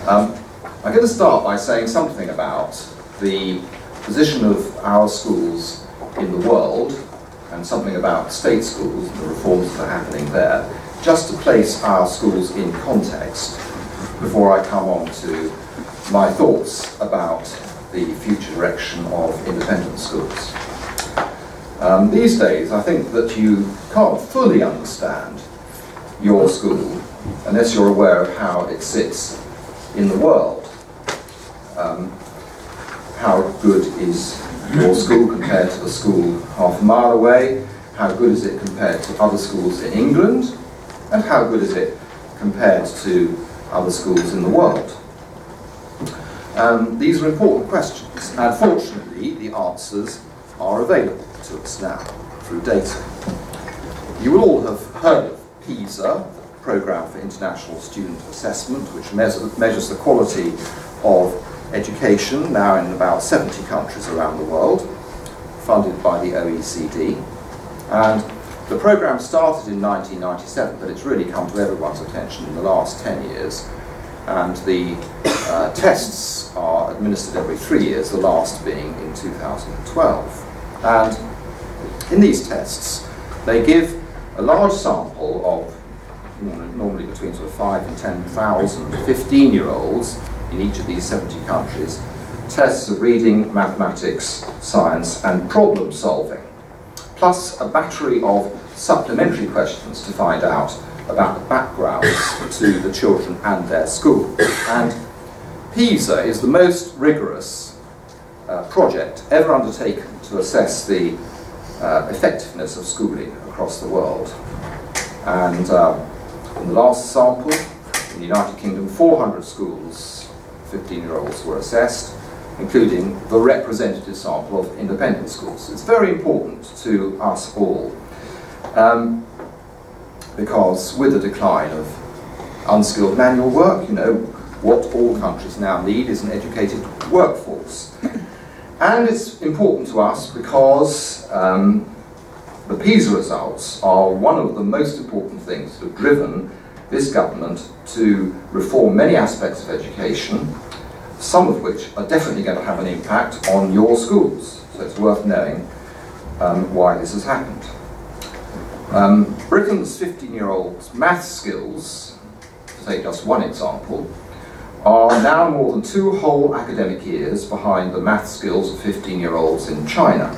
I'm going to start by saying something about the position of our schools in the world and something about state schools and the reforms that are happening there, just to place our schools in context before I come on to my thoughts about the future direction of independent schools. These days, I think that you can't fully understand your school unless you're aware of how it sits in the world. How good is your school compared to the school half a mile away? How good is it compared to other schools in England? And how good is it compared to other schools in the world? These are important questions, and fortunately the answers are available to us now through data. You will all have heard of PISA, the Programme for International Student Assessment, which measures the quality of education now in about 70 countries around the world, funded by the OECD. And the programme started in 1997, but it's really come to everyone's attention in the last 10 years. And the tests are administered every 3 years, the last being in 2012. And in these tests, they give a large sample of normally between sort of 5,000 and 10,000 15-year-olds in each of these 70 countries, tests of reading, mathematics, science, and problem solving, plus a battery of supplementary questions to find out about the backgrounds to the children and their school. And PISA is the most rigorous project ever undertaken to assess the effectiveness of schooling across the world. And in the last sample, in the United Kingdom, 400 schools, 15-year-olds were assessed, including the representative sample of independent schools. It's very important to us all, because with the decline of unskilled manual work, you know, what all countries now need is an educated workforce. And it's important to us because the PISA results are one of the most important things that have driven this government to reform many aspects of education, some of which are definitely going to have an impact on your schools. So it's worth knowing why this has happened. Britain's 15-year-olds' math skills, to take just one example, are now more than 2 whole academic years behind the math skills of 15-year-olds in China.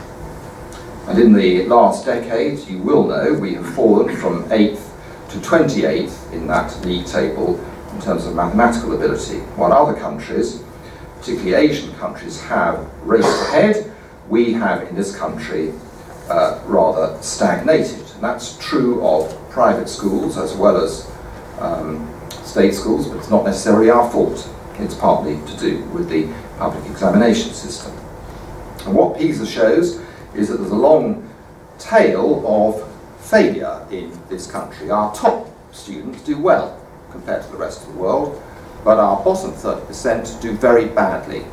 And in the last decade, you will know, we have fallen from 8th to 28th in that league table in terms of mathematical ability. While other countries, particularly Asian countries, have raced ahead, we have in this country rather stagnated. And that's true of private schools as well as state schools, but it's not necessarily our fault. It's partly to do with the public examination system. And what PISA shows is that there's a long tail of failure in this country. Our top students do well compared to the rest of the world, but our bottom 30% do very badly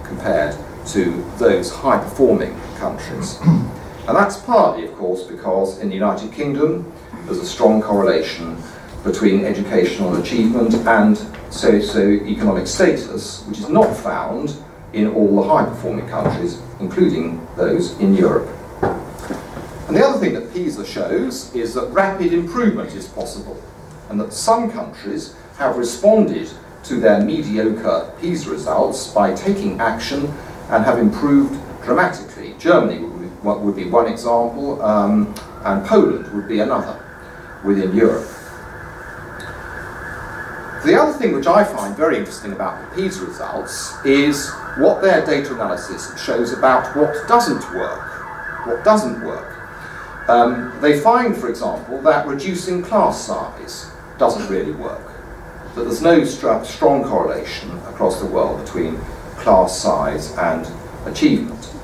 compared to those high-performing countries. And that's partly, of course, because in the United Kingdom there's a strong correlation between educational achievement and socio-economic status, which is not found in all the high-performing countries, including those in Europe. And the other thing that PISA shows is that rapid improvement is possible, and that some countries have responded to their mediocre PISA results by taking action and have improved dramatically. Germany would be one example, and Poland would be another within Europe. The other thing which I find very interesting about the PISA results is what their data analysis shows about what doesn't work. What doesn't work. They find, for example, that reducing class size doesn't really work. That there's no strong correlation across the world between class size and achievement.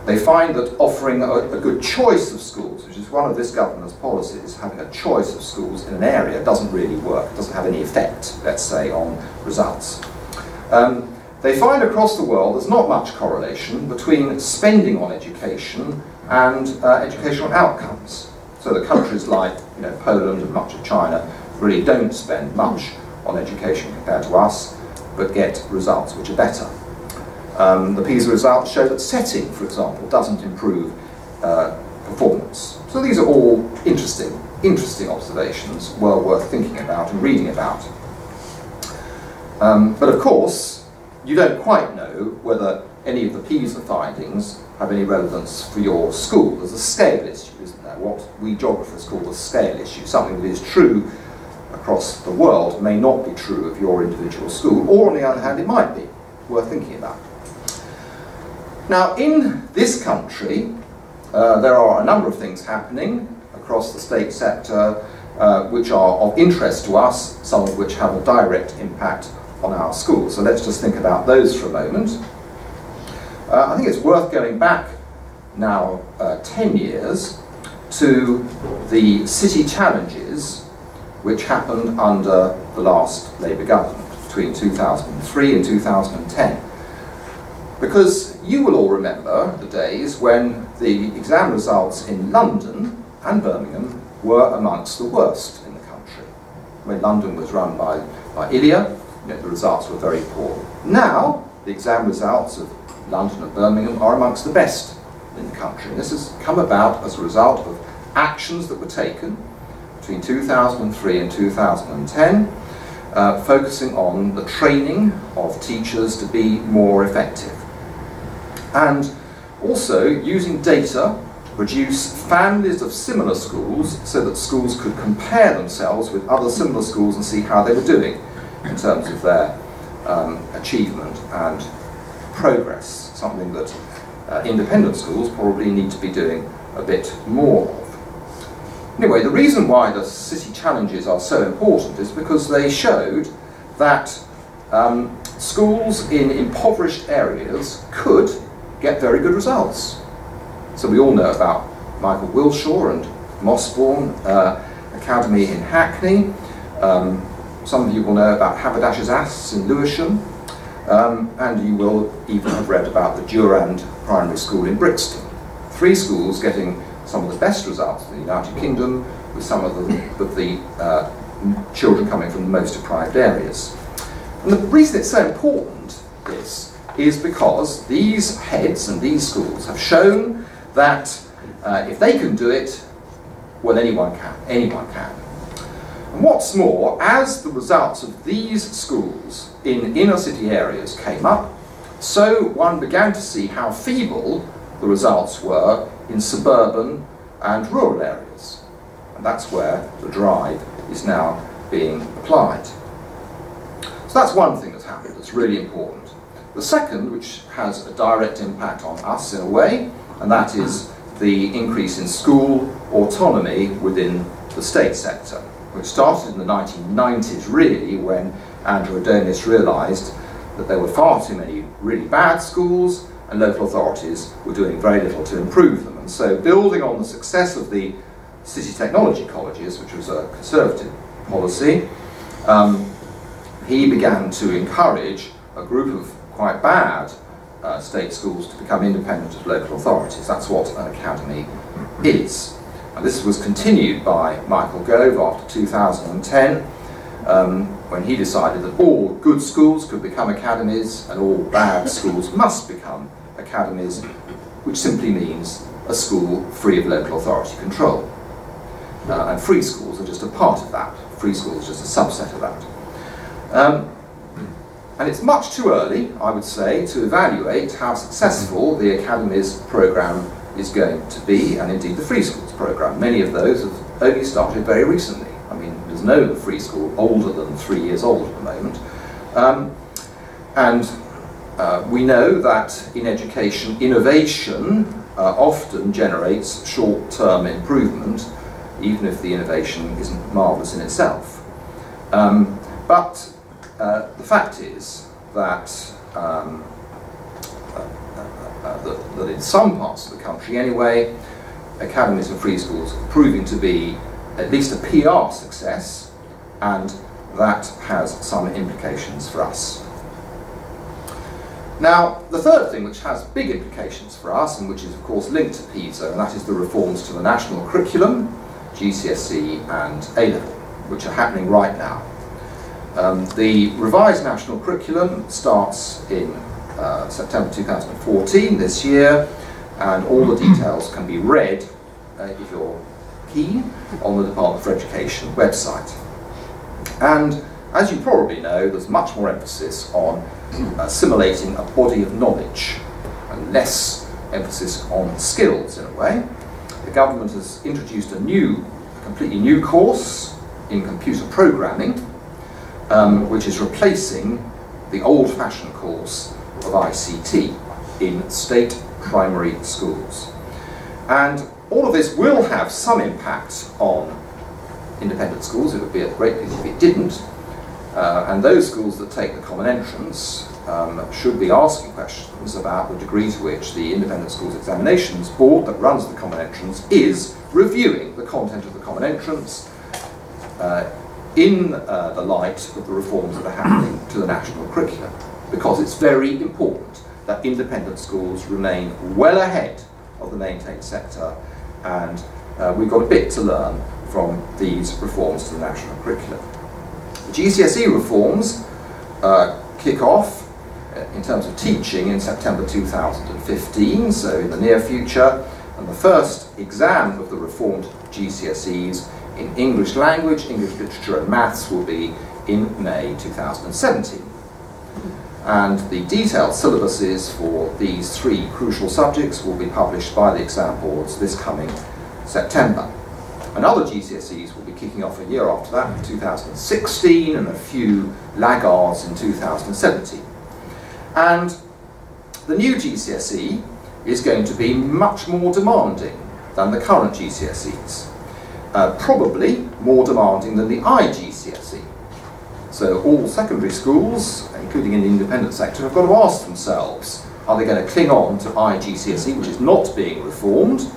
They find that offering a good choice of schools, which is one of this government's policies, having a choice of schools in an area doesn't really work. It doesn't have any effect, let's say, on results. They find across the world there's not much correlation between spending on education and educational outcomes. So the countries like Poland and much of China really don't spend much on education compared to us. but get results which are better. The PISA results show that setting, for example, doesn't improve performance. So these are all interesting observations, well worth thinking about and reading about. But of course, you don't quite know whether any of the PISA findings have any relevance for your school. There's a scale issue, isn't there? What we geographers call the scale issue. Something that is true across the world may not be true of your individual school, or on the other hand, it might be. Worth thinking about. Now, in this country, there are a number of things happening across the state sector which are of interest to us, some of which have a direct impact on our schools. So let's just think about those for a moment. I think it's worth going back now 10 years to the city challenges which happened under the last Labour government between 2003 and 2010. Because you will all remember the days when the exam results in London and Birmingham were amongst the worst in the country. When London was run by ILIA, the results were very poor. Now, the exam results of London and Birmingham are amongst the best in the country. And this has come about as a result of actions that were taken between 2003 and 2010, focusing on the training of teachers to be more effective. And also using data to produce families of similar schools so that schools could compare themselves with other similar schools and see how they were doing in terms of their achievement and progress, something that independent schools probably need to be doing a bit more of. Anyway, the reason why the city challenges are so important is because they showed that schools in impoverished areas could get very good results. So we all know about Michael Wilshaw and Mossbourne Academy in Hackney. Some of you will know about Haberdashers' Asses in Lewisham. And you will even have read about the Durand Primary School in Brixton. 3 schools getting some of the best results in the United Kingdom, with some of the children coming from the most deprived areas. And the reason it's so important, this, is because these heads and these schools have shown that if they can do it, well, anyone can. And what's more, as the results of these schools in inner city areas came up, so one began to see how feeble the results were in suburban and rural areas. And that's where the drive is now being applied. So that's one thing that's happened that's really important. The second, which has a direct impact on us in a way, and that is the increase in school autonomy within the state sector, which started in the 1990s really, when Andrew Adonis realised that there were far too many really bad schools and local authorities were doing very little to improve them. And so, building on the success of the city technology colleges, which was a Conservative policy, he began to encourage a group of quite bad state schools to become independent of local authorities. That's what an academy is. And this was continued by Michael Gove after 2010, when he decided that all good schools could become academies and all bad schools must become academies, which simply means a school free of local authority control. And free schools are just a part of that. Free schools are just a subset of that. And it's much too early, I would say, to evaluate how successful the Academies programme is going to be, and indeed the Free Schools programme. Many of those have only started very recently. I mean, there's no free school older than 3 years old at the moment. We know that in education, innovation often generates short-term improvement, even if the innovation isn't marvellous in itself. But the fact is that, that in some parts of the country anyway, academies and free schools are proving to be at least a PR success, and that has some implications for us. Now, the third thing which has big implications for us, and which is of course linked to PISA, and that is the reforms to the national curriculum, GCSE and A-level, which are happening right now. The revised national curriculum starts in September 2014, this year, and all the details can be read, if you're keen, on the Department for Education website. And as you probably know, there's much more emphasis on assimilating a body of knowledge and less emphasis on skills, in a way. The government has introduced a completely new course in computer programming, which is replacing the old-fashioned course of ICT in state primary schools. And all of this will have some impact on independent schools. It would be a great pity if it didn't. And those schools that take the common entrance should be asking questions about the degree to which the Independent Schools Examinations Board that runs the common entrance is reviewing the content of the common entrance in the light of the reforms that are happening to the national curriculum, because it's very important that independent schools remain well ahead of the maintained sector, and we've got a bit to learn from these reforms to the national curriculum. The GCSE reforms kick off in terms of teaching in September 2015, so in the near future, and the first exam of the reformed GCSEs in English language, English literature and maths will be in May 2017. And the detailed syllabuses for these three crucial subjects will be published by the exam boards this coming September. And other GCSEs will be kicking off a year after that, in 2016, and a few laggards in 2017. And the new GCSE is going to be much more demanding than the current GCSEs. Probably more demanding than the IGCSE. So all secondary schools, including in the independent sector, have got to ask themselves, are they going to cling on to IGCSE, which is not being reformed,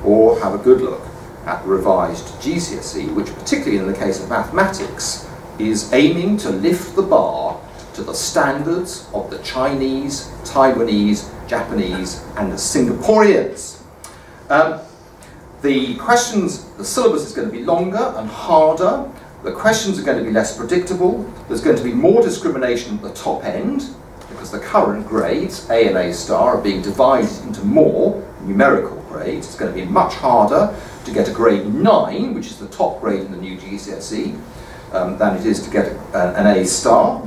or have a good look at the revised GCSE, which, particularly in the case of mathematics, is aiming to lift the bar to the standards of the Chinese, Taiwanese, Japanese and the Singaporeans. The syllabus is going to be longer and harder, the questions are going to be less predictable, there's going to be more discrimination at the top end, because the current grades, A and A star, are being divided into more numerical grades. It's going to be much harder to get a grade 9, which is the top grade in the new GCSE, than it is to get an A star.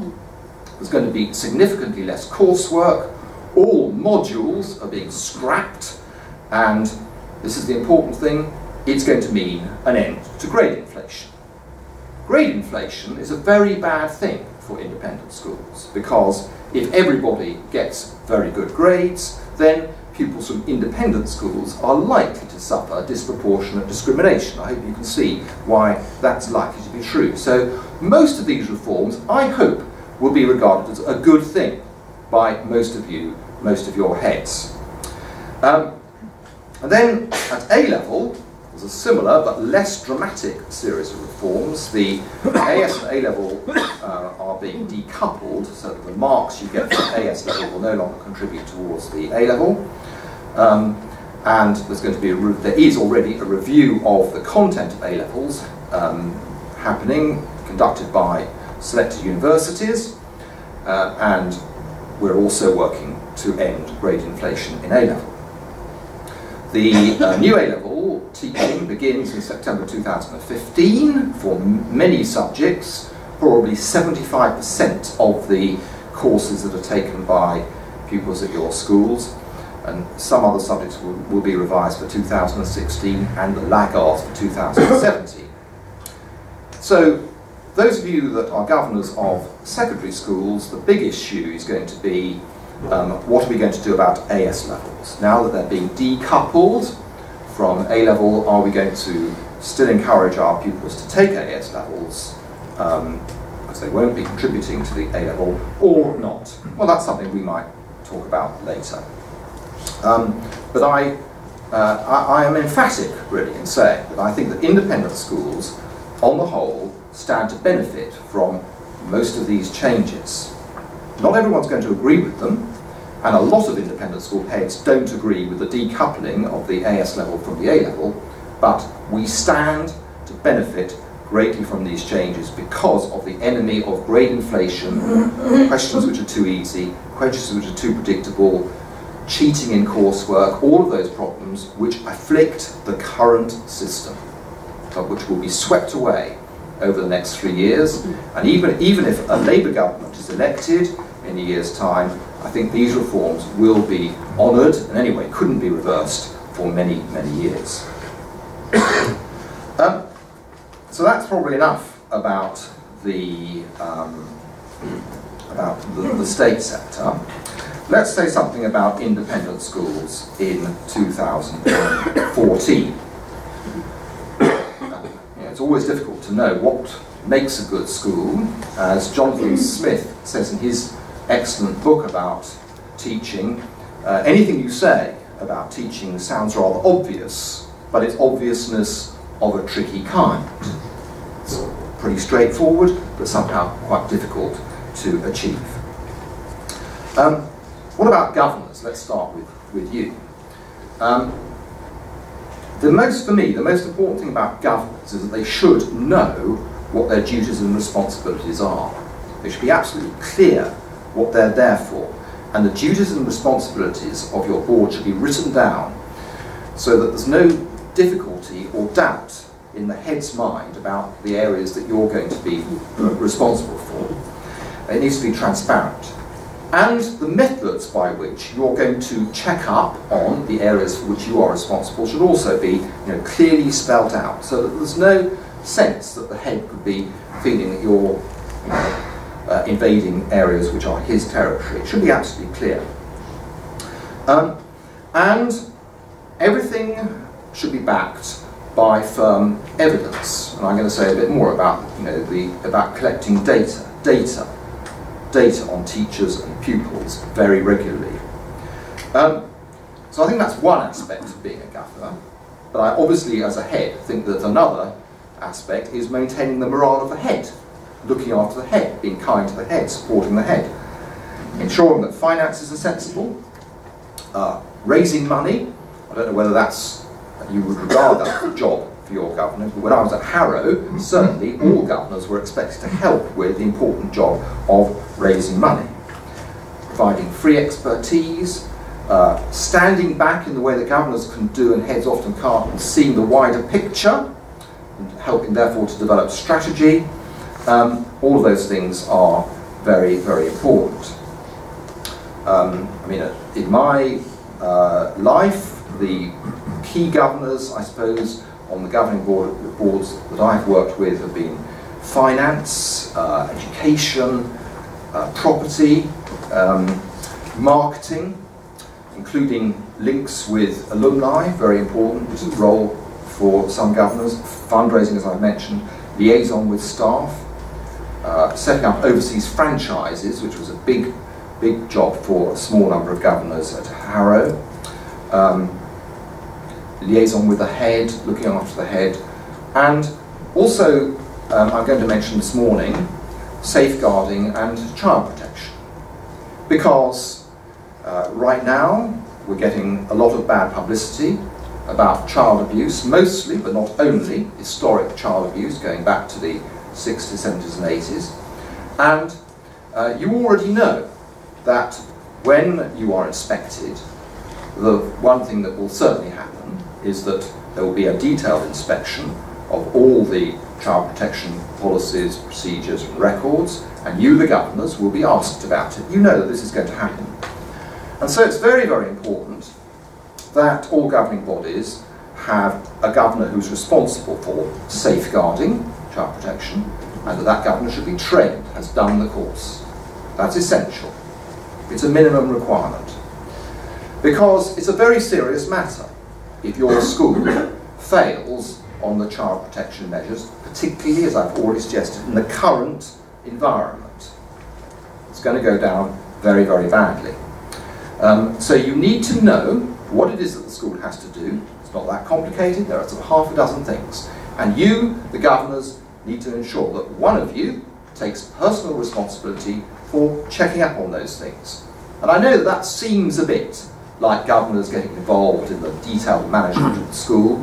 There's going to be significantly less coursework, all modules are being scrapped, and this is the important thing, it's going to mean an end to grade inflation. Grade inflation is a very bad thing for independent schools, because if everybody gets very good grades, then pupils from independent schools are likely to suffer disproportionate discrimination. I hope you can see why that's likely to be true. So most of these reforms, I hope, will be regarded as a good thing by most of you, most of your heads. And then at A level, there's a similar but less dramatic series of reforms. The AS and A level are being decoupled, so that the marks you get from AS level will no longer contribute towards the A level. And there's going to be there is already a review of the content of A levels happening, conducted by selected universities, and we're also working to end grade inflation in A level. The new A-level teaching begins in September 2015 for many subjects, probably 75% of the courses that are taken by pupils at your schools, and some other subjects will be revised for 2016 and the laggards for 2017. So those of you that are governors of secondary schools, the big issue is going to be what are we going to do about AS levels? Now that they're being decoupled from A level, are we going to still encourage our pupils to take AS levels because they won't be contributing to the A level, or not? Well, that's something we might talk about later. But I am emphatic, really, in saying that I think that independent schools, on the whole, stand to benefit from most of these changes. Not everyone's going to agree with them, and a lot of independent school heads don't agree with the decoupling of the AS level from the A level, but we stand to benefit greatly from these changes because of the enemy of grade inflation, questions which are too easy, questions which are too predictable, cheating in coursework, all of those problems which afflict the current system, but which will be swept away over the next 3 years. And even if a Labour government is elected in a year's time, I think these reforms will be honoured, and anyway couldn't be reversed for many, many years. So that's probably enough about the state sector. Let's say something about independent schools in 2014. It's always difficult to know what makes a good school. As Jonathan Smith says in his excellent book about teaching, anything you say about teaching sounds rather obvious, but it's obviousness of a tricky kind. It's pretty straightforward, but somehow quite difficult to achieve. What about governors? Let's start with you. For me, the most important thing about governors is that they should know what their duties and responsibilities are. They should be absolutely clear what they're there for, and the duties and responsibilities of your board should be written down so that there's no difficulty or doubt in the head's mind about the areas that you're going to be responsible for. It needs to be transparent. And the methods by which you're going to check up on the areas for which you are responsible should also be clearly spelt out, so that there's no sense that the head could be feeling that you're invading areas which are his territory. It should be absolutely clear. And everything should be backed by firm evidence. And I'm going to say a bit more about about collecting data on teachers and pupils very regularly. So I think that's one aspect of being a governor, but I obviously as a head think that another aspect is maintaining the morale of the head, looking after the head, being kind to the head, supporting the head, ensuring that finances are sensible, raising money. I don't know whether you would regard that as a job for your governor, but when I was at Harrow, certainly all governors were expected to help with the important job of raising money, providing free expertise, standing back in the way that governors can do and heads often can't, and seeing the wider picture, and helping therefore to develop strategy. All of those things are very, very important. In my life, the key governors, I suppose, on the governing boards that I've worked with have been finance, education, property, marketing, including links with alumni, very important, which is a role for some governors, fundraising, as I mentioned, liaison with staff, setting up overseas franchises, which was a big job for a small number of governors at Harrow, liaison with the head, looking after the head, and also, I'm going to mention this morning, safeguarding and child protection. Because right now, we're getting a lot of bad publicity about child abuse, mostly, but not only, historic child abuse going back to the 60s, 70s and 80s. And you already know that when you are inspected, the one thing that will certainly happen is that there will be a detailed inspection of all the child protection policies, procedures and records, and you, the governors, will be asked about it. You know that this is going to happen. And so it's very, very important that all governing bodies have a governor who's responsible for safeguarding child protection, and that governor should be trained, has done the course. That's essential. It's a minimum requirement. Because it's a very serious matter if your school fails on the child protection measures, particularly, as I've already suggested, in the current environment. It's going to go down very, very badly. So you need to know what it is that the school has to do. It's not that complicated. There are sort of half a dozen things. And you, the governors, need to ensure that one of you takes personal responsibility for checking up on those things. And I know that that seems a bit like governors getting involved in the detailed management of the school,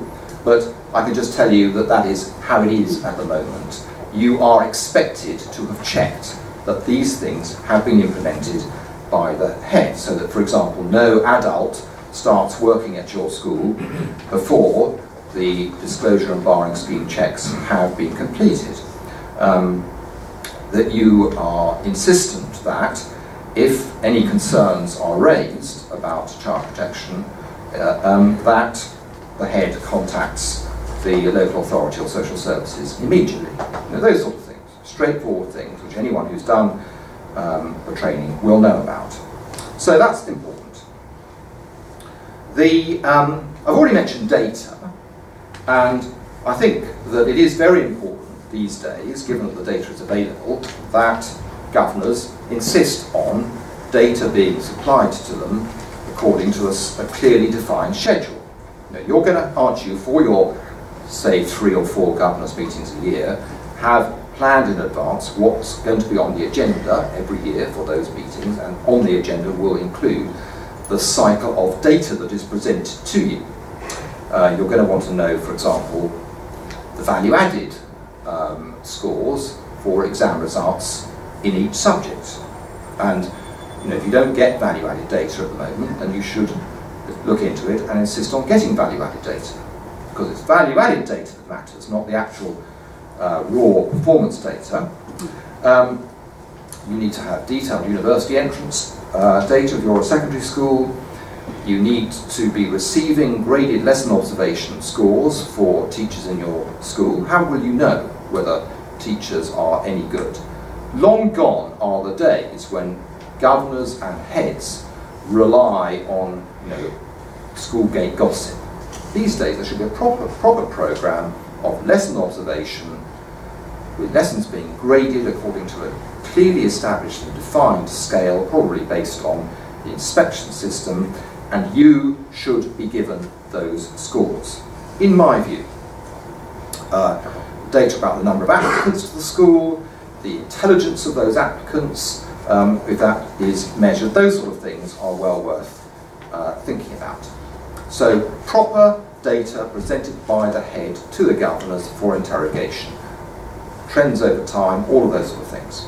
but I can just tell you that that is how it is at the moment. You are expected to have checked that these things have been implemented by the head, so that, for example, no adult starts working at your school before the disclosure and barring scheme checks have been completed. That you are insistent that if any concerns are raised about child protection, that the head contacts the local authority or social services immediately. You know, those sort of things, straightforward things, which anyone who's done the training will know about. So that's important. I've already mentioned data, and I think that it is very important these days, given that the data is available, that governors insist on data being supplied to them according to a clearly defined schedule. You know, you're going to, aren't you, for your, say, 3 or 4 governors' meetings a year, have planned in advance what's going to be on the agenda every year for those meetings, and on the agenda will include the cycle of data that is presented to you. You're going to want to know, for example, the value-added scores for exam results in each subject. And you know, if you don't get value-added data at the moment, then you should look into it and insist on getting value-added data, because it's value-added data that matters, not the actual raw performance data. You need to have detailed university entrance data if you're a secondary school. You need to be receiving graded lesson observation scores for teachers in your school. How will you know whether teachers are any good? Long gone are the days when governors and heads rely on, you know, schoolgate gossip. These days there should be a proper programme of lesson observation, with lessons being graded according to a clearly established and defined scale, probably based on the inspection system, and you should be given those scores. In my view, data about the number of applicants to the school, the intelligence of those applicants, if that is measured, those sort of things are well worth thinking about. So proper data presented by the head to the governors for interrogation. Trends over time, all of those sort of things.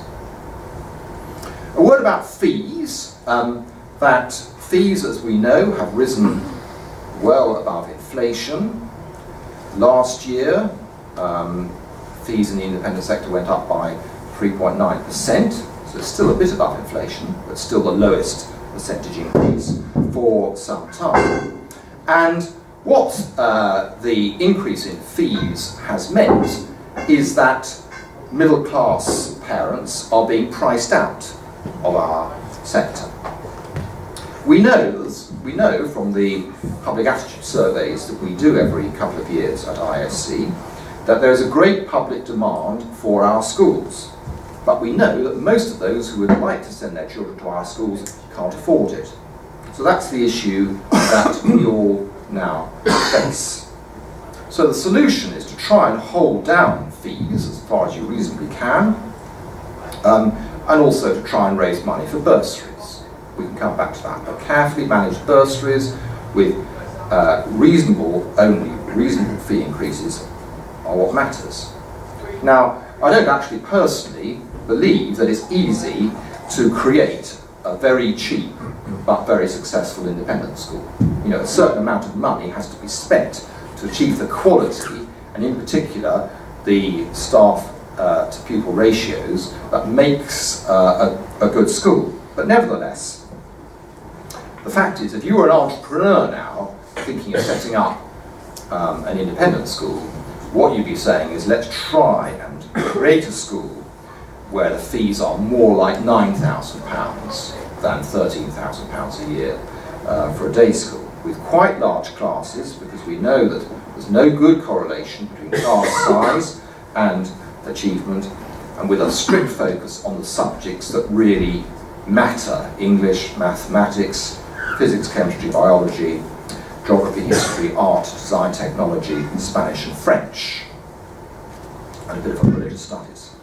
A word about fees. That fees, as we know, have risen well above inflation. Last year, fees in the independent sector went up by 3.9%, so it's still a bit above inflation, but still the lowest percentage increase for some time. And what the increase in fees has meant is that middle-class parents are being priced out of our sector. We know from the public attitude surveys that we do every couple of years at ISC that there is a great public demand for our schools. But we know that most of those who would like to send their children to our schools can't afford it. So that's the issue that we all now face. So the solution is to try and hold down fees as far as you reasonably can, and also to try and raise money for bursaries. We can come back to that, but carefully managed bursaries with reasonable fee increases are what matters. Now, I don't actually personally believe that it's easy to create a very cheap but very successful independent school. You know, a certain amount of money has to be spent to achieve the quality, and in particular the staff to pupil ratios that makes a good school. But nevertheless, the fact is, if you were an entrepreneur now thinking of setting up an independent school, what you'd be saying is, let's try and create a school where the fees are more like £9,000 than £13,000 a year for a day school, with quite large classes, because we know that there's no good correlation between class size and achievement, and with a strict focus on the subjects that really matter: English, mathematics, physics, chemistry, biology, geography, history, art, design, technology, Spanish and French, and a bit of religious studies.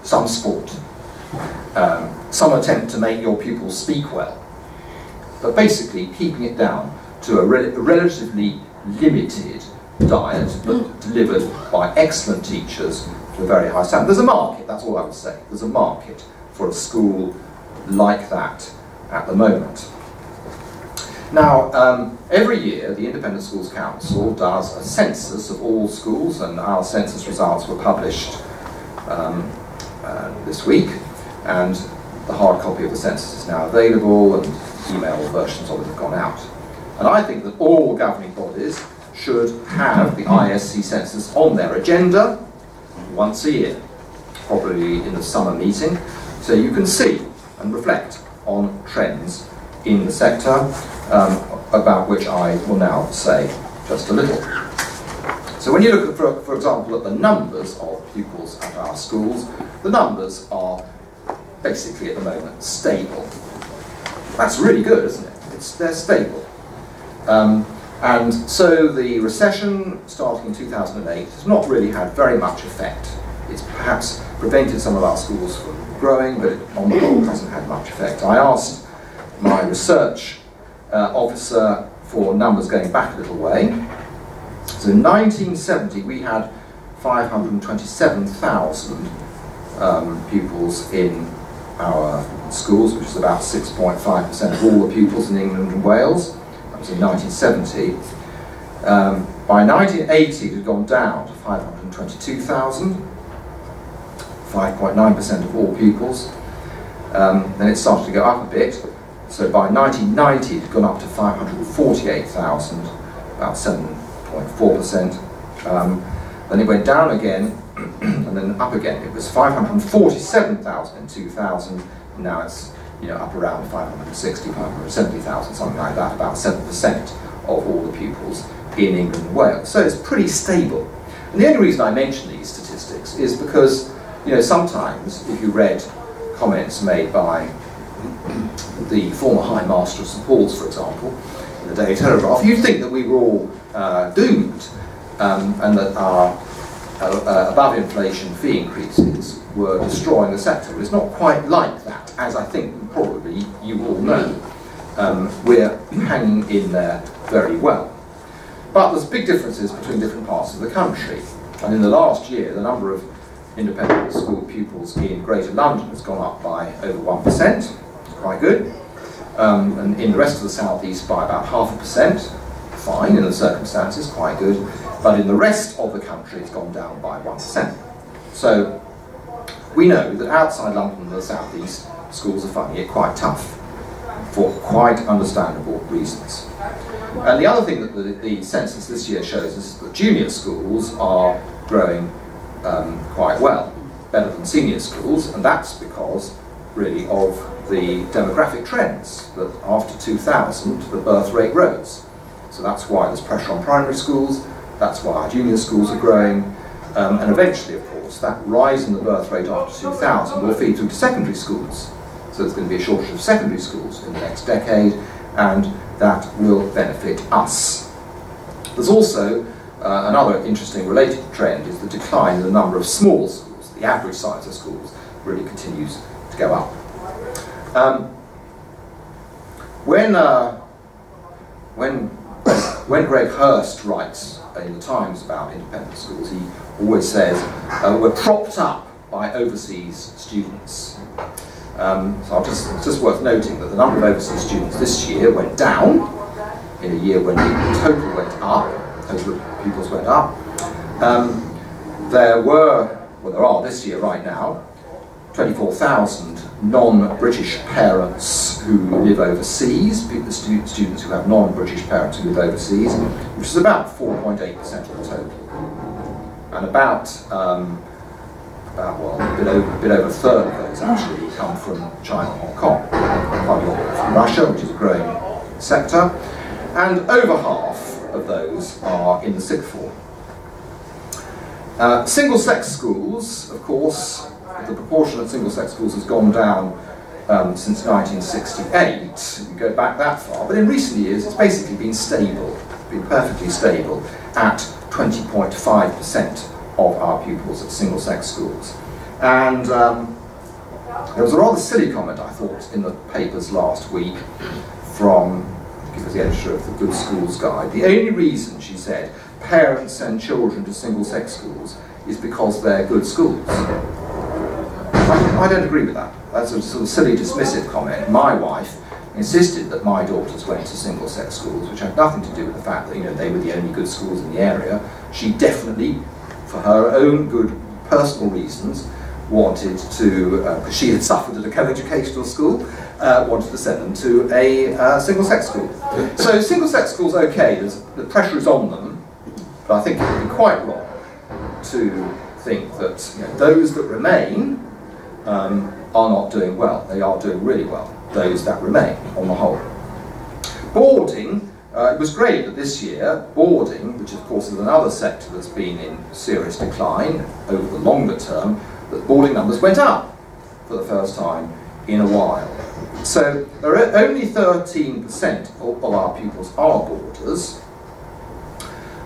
Some sport. Some attempt to make your pupils speak well. But basically keeping it down to a relatively limited diet, but delivered by excellent teachers to a very high standard. There's a market, that's all I would say. There's a market for a school like that at the moment. Now, every year the Independent Schools Council does a census of all schools, and our census results were published this week, and the hard copy of the census is now available, and email versions of it have gone out. And I think that all governing bodies should have the ISC census on their agenda once a year, probably in the summer meeting, so you can see and reflect on trends in the sector, about which I will now say just a little. So when you look, for example, at the numbers of pupils at our schools, the numbers are basically at the moment stable. That's really good, isn't it? They're stable. And so the recession starting in 2008 has not really had very much effect. It's perhaps prevented some of our schools from growing, but on the whole hasn't had much effect. I asked my research officer for numbers going back a little way. So in 1970 we had 527,000 pupils in our schools, which is about 6.5% of all the pupils in England and Wales. That was in 1970. By 1980 it had gone down to 522,000, 5.9% of all pupils. Then it started to go up a bit. So by 1990 it had gone up to 548,000, about 7.4%. Then it went down again, and then up again. It was 547,000 in 2000, and now it's up around 560, 570,000, something like that, about 7% of all the pupils in England and Wales. So it's pretty stable. And the only reason I mention these statistics is because, sometimes if you read comments made by the former High Master of St Paul's, for example, in the Daily Telegraph, you'd think that we were all doomed, and that our above inflation fee increases were destroying the sector. But it's not quite like that, as I think probably you all know. We're hanging in there very well. But there's big differences between different parts of the country. And in the last year, the number of independent school pupils in Greater London has gone up by over 1%, quite good. And in the rest of the South East by about 0.5%, fine in the circumstances, quite good. But in the rest of the country it's gone down by 1%. So we know that outside London and the South East, schools are finding it quite tough, for quite understandable reasons. And the other thing that the census this year shows is that junior schools are growing quite well, better than senior schools, and that's because really of the demographic trends, that after 2000 the birth rate rose. So that's why there's pressure on primary schools, that's why our junior schools are growing, and eventually, of course, that rise in the birth rate after 2000 will feed through to secondary schools. So there's going to be a shortage of secondary schools in the next decade, and that will benefit us. There's also another interesting related trend is the decline in the number of small schools. The average size of schools really continues to go up. When Greg Hurst writes in the Times about independent schools, he always says we're propped up by overseas students. So it's just worth noting that the number of overseas students this year went down in a year when the total went up, total pupils went up. There are this year right now 24,000 non-British parents who live overseas, students who have non-British parents who live overseas, which is about 4.8% of the total. And about a bit over a third of those actually come from China and Hong Kong, quite a lot from Russia, which is a growing sector, and over half of those are in the sixth form. Single-sex schools, of course, the proportion of single-sex schools has gone down since 1968, you go back that far, but in recent years it's basically been stable, been perfectly stable at 20.5% of our pupils at single-sex schools. And there was a rather silly comment, I thought, in the papers last week from who was the editor of the Good Schools Guide, the only reason, she said, parents send children to single-sex schools is because they're good schools. I don't agree with that. That's a sort of silly, dismissive comment. My wife insisted that my daughters went to single-sex schools, which had nothing to do with the fact that, you know, they were the only good schools in the area. She definitely, for her own good personal reasons, wanted to, because she had suffered at a co-educational school, wanted to send them to a single-sex school. So single-sex schools, okay, the pressure is on them, but I think it would be quite wrong to think that, you know, those that remain are not doing well. They are doing really well, those that remain, on the whole. Boarding, it was great that this year, boarding, which of course is another sector that's been in serious decline over the longer term, that boarding numbers went up for the first time in a while. So there are only 13% of our pupils are boarders,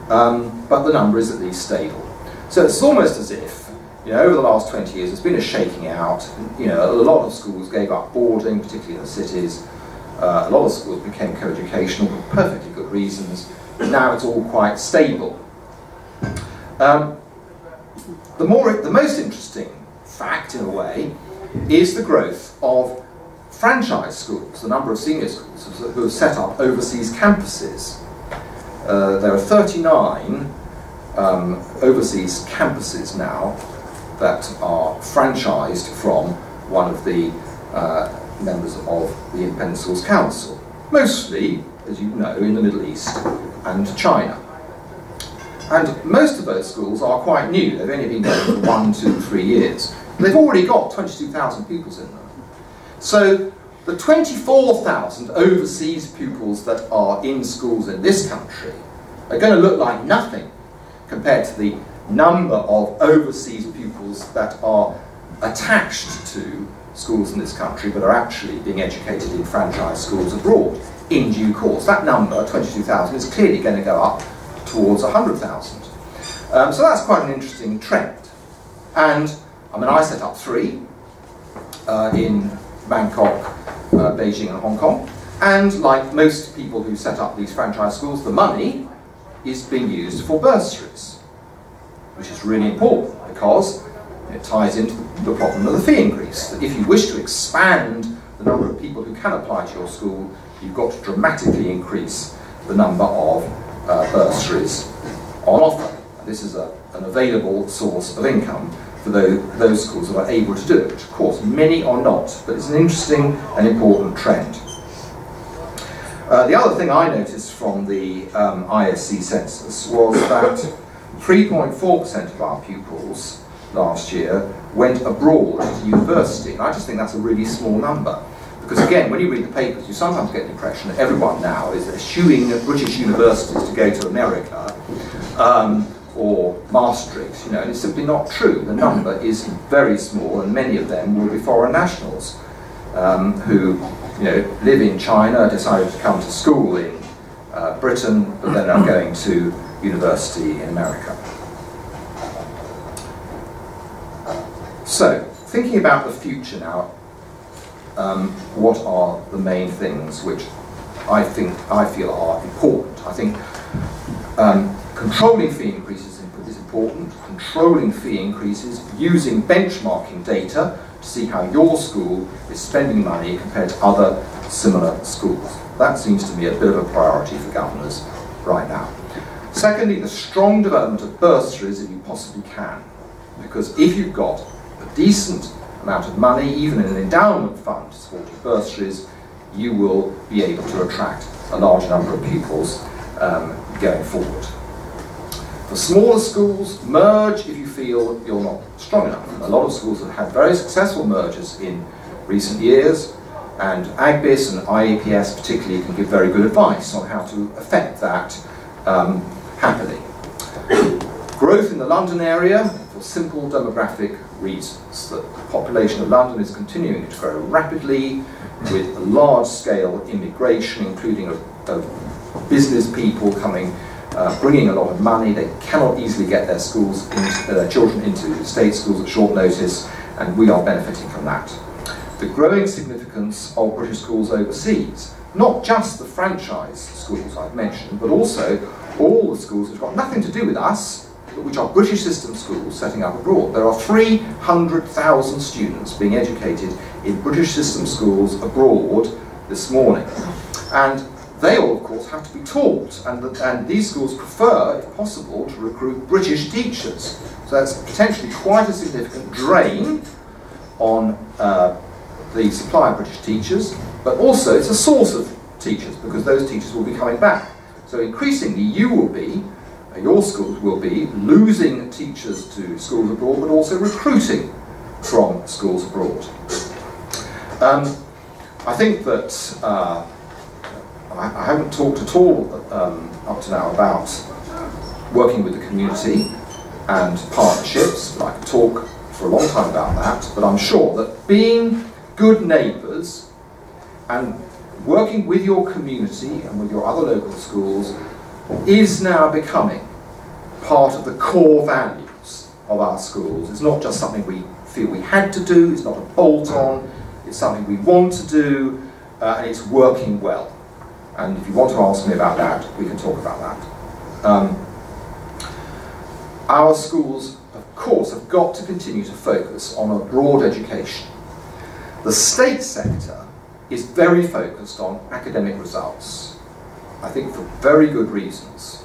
but the number is at least stable. So it's almost as if, you know, over the last 20 years there's been a shaking out. You know, a lot of schools gave up boarding, particularly in the cities. A lot of schools became co-educational for perfectly good reasons. Now it's all quite stable. The most interesting fact, in a way, is the growth of franchise schools, the number of senior schools who have set up overseas campuses. There are 39 overseas campuses now that are franchised from one of the members of the Independent Schools Council, mostly, as you know, in the Middle East and China. And most of those schools are quite new. They've only been going for 1, 2, 3 years. They've already got 22,000 pupils in them. So the 24,000 overseas pupils that are in schools in this country are going to look like nothing compared to the number of overseas pupils that are attached to schools in this country but are actually being educated in franchise schools abroad in due course. That number, 22,000, is clearly going to go up towards 100,000. So that's quite an interesting trend. And I mean, I set up 3 in Bangkok, Beijing and Hong Kong. And like most people who set up these franchise schools, the money is being used for bursaries, which is really important because it ties into the problem of the fee increase. That if you wish to expand the number of people who can apply to your school, you've got to dramatically increase the number of bursaries on offer. And this is an available source of income for those schools that are able to do it, which of course many are not, but it's an interesting and important trend. The other thing I noticed from the ISC census was that 3.4% of our pupils last year went abroad to university, and I just think that's a really small number. Because again, when you read the papers, you sometimes get the impression that everyone now is eschewing British universities to go to America or Maastricht, you know, and it's simply not true. The number is very small, and many of them will be foreign nationals who, you know, live in China, decided to come to school in Britain, but then are going to university in America. So, thinking about the future now, what are the main things which I feel are important? I think controlling fee increases is important. Controlling fee increases using benchmarking data to see how your school is spending money compared to other similar schools. That seems to me a bit of a priority for governors right now. Secondly, the strong development of bursaries if you possibly can. Because if you've got a decent amount of money, even in an endowment fund to support your bursaries, you will be able to attract a large number of pupils going forward. For smaller schools, merge if you feel you're not strong enough. A lot of schools have had very successful mergers in recent years, and AGBIS and IAPS particularly can give very good advice on how to effect that happily. Growth in the London area for simple demographic reasons. The population of London is continuing to grow rapidly with a large-scale immigration, including of business people coming, bringing a lot of money. They cannot easily get their schools, their children into state schools at short notice, and we are benefiting from that. The growing significance of British schools overseas. not just the franchise schools I've mentioned, but also all the schools which have got nothing to do with us, but which are British system schools setting up abroad. There are 300,000 students being educated in British system schools abroad this morning. And they all, of course, have to be taught, and these schools prefer, if possible, to recruit British teachers. So that's potentially quite a significant drain on the supply of British teachers, but also it's a source of teachers, because those teachers will be coming back. So increasingly you will be, your schools will be, losing teachers to schools abroad, but also recruiting from schools abroad. I think that I haven't talked at all up to now about working with the community and partnerships, but I could talk for a long time about that, but I'm sure that being good neighbours and working with your community and with your other local schools is now becoming part of the core values of our schools. It's not just something we feel we had to do, it's not a bolt-on, it's something we want to do, and it's working well. And if you want to ask me about that, we can talk about that. Our schools, of course, have got to continue to focus on a broad education. The state sector is very focused on academic results, I think for very good reasons.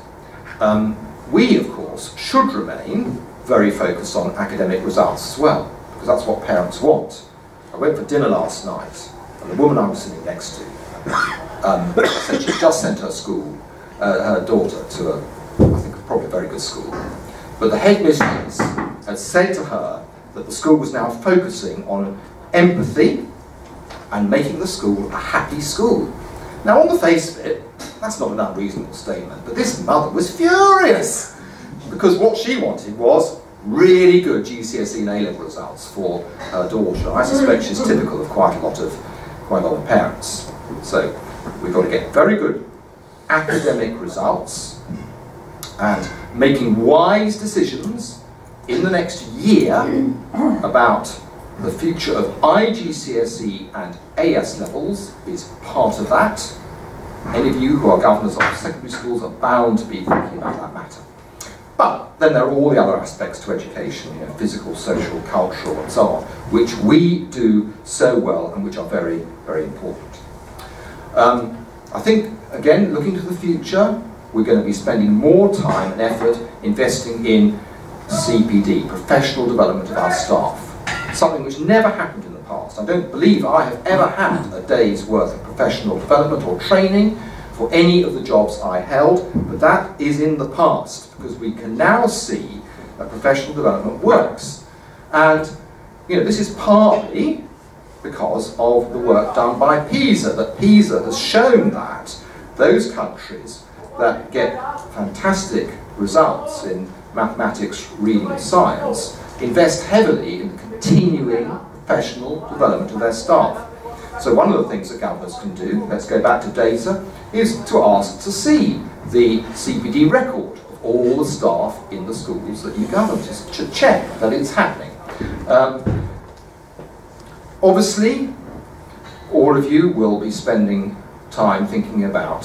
We, of course, should remain very focused on academic results as well, because that's what parents want. I went for dinner last night, and the woman I was sitting next to said she just sent her her daughter to a, I think, probably a very good school. But the headmistress had said to her that the school was now focusing on empathy and making the school a happy school. Now, on the face of it, that's not an unreasonable statement, but this mother was furious, because what she wanted was really good GCSE and A-level results for her daughter. I suspect she's typical of quite a lot of parents. So we've got to get very good academic results and making wise decisions in the next year about the future of IGCSE and AS levels is part of that. Any of you who are governors of secondary schools are bound to be thinking about that matter. But then there are all the other aspects to education, you know, physical, social, cultural, and so on, which we do so well and which are very, very important. I think, again, looking to the future, we're going to be spending more time and effort investing in CPD, professional development of our staff, something which never happened in the past. I don't believe I have ever had a day's worth of professional development or training for any of the jobs I held, but that is in the past, because we can now see that professional development works. And you know, this is partly because of the work done by PISA, that PISA has shown that those countries that get fantastic results in mathematics, reading and science invest heavily in continuing professional development of their staff. So one of the things that governors can do, let's go back to data, is to ask to see the CPD record of all the staff in the schools that you govern, just to check that it's happening. Obviously, all of you will be spending time thinking about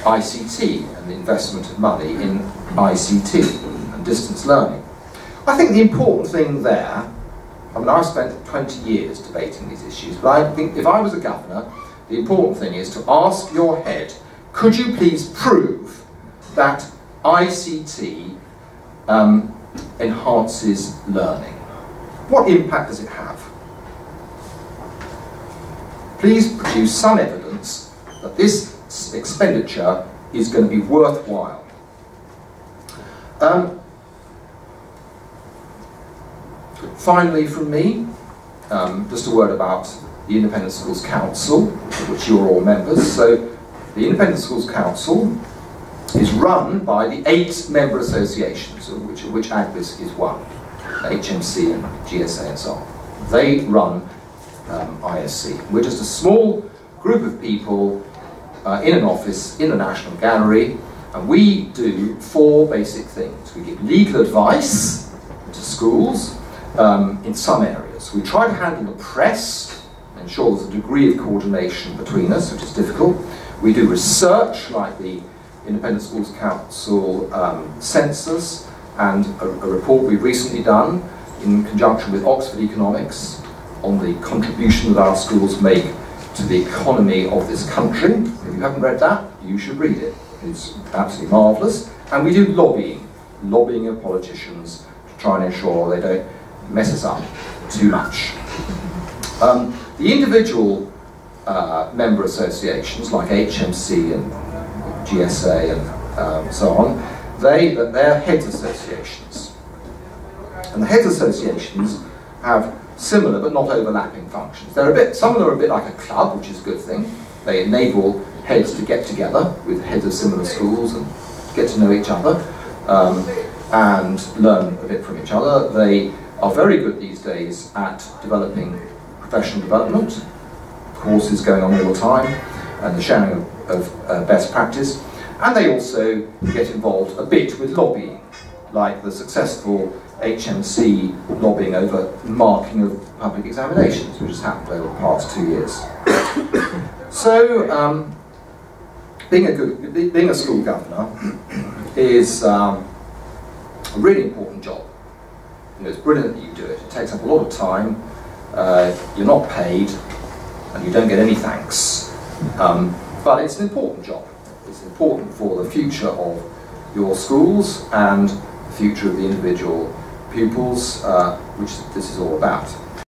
ICT and the investment of money in ICT and distance learning. I think the important thing there, I mean, I've spent 20 years debating these issues, but I think if I was a governor, the important thing is to ask your head, could you please prove that ICT enhances learning? What impact does it have? Please produce some evidence that this expenditure is going to be worthwhile. Finally from me, just a word about the Independent Schools Council, of which you're all members. So the Independent Schools Council is run by the 8 member associations, of which AGBIS is one, HMC and GSA and so on. They run ISC. We're just a small group of people in an office in the National Gallery, and we do 4 basic things. We give legal advice to schools in some areas. We try to handle the press, ensure there's a degree of coordination between us, which is difficult. We do research like the Independent Schools Council census and a report we've recently done in conjunction with Oxford Economics on the contribution that our schools make to the economy of this country. If you haven't read that, you should read it. It's absolutely marvellous. And we do lobbying of politicians to try and ensure they don't mess us up too much. The individual member associations like HMC and GSA and so on, they're heads associations. And the heads associations have similar but not overlapping functions. Some of them are a bit like a club, which is a good thing. They enable heads to get together with heads of similar schools and get to know each other and learn a bit from each other. They are very good these days at developing professional development, courses going on all the time, and the sharing of best practice. And they also get involved a bit with lobbying, like the successful HMC lobbying over marking of public examinations, which has happened over the past 2 years. So, being a school governor is a really important job. You know, it's brilliant that you do it. It takes up a lot of time. You're not paid, and you don't get any thanks. But it's an important job. It's important for the future of your schools and the future of the individual pupils, which this is all about.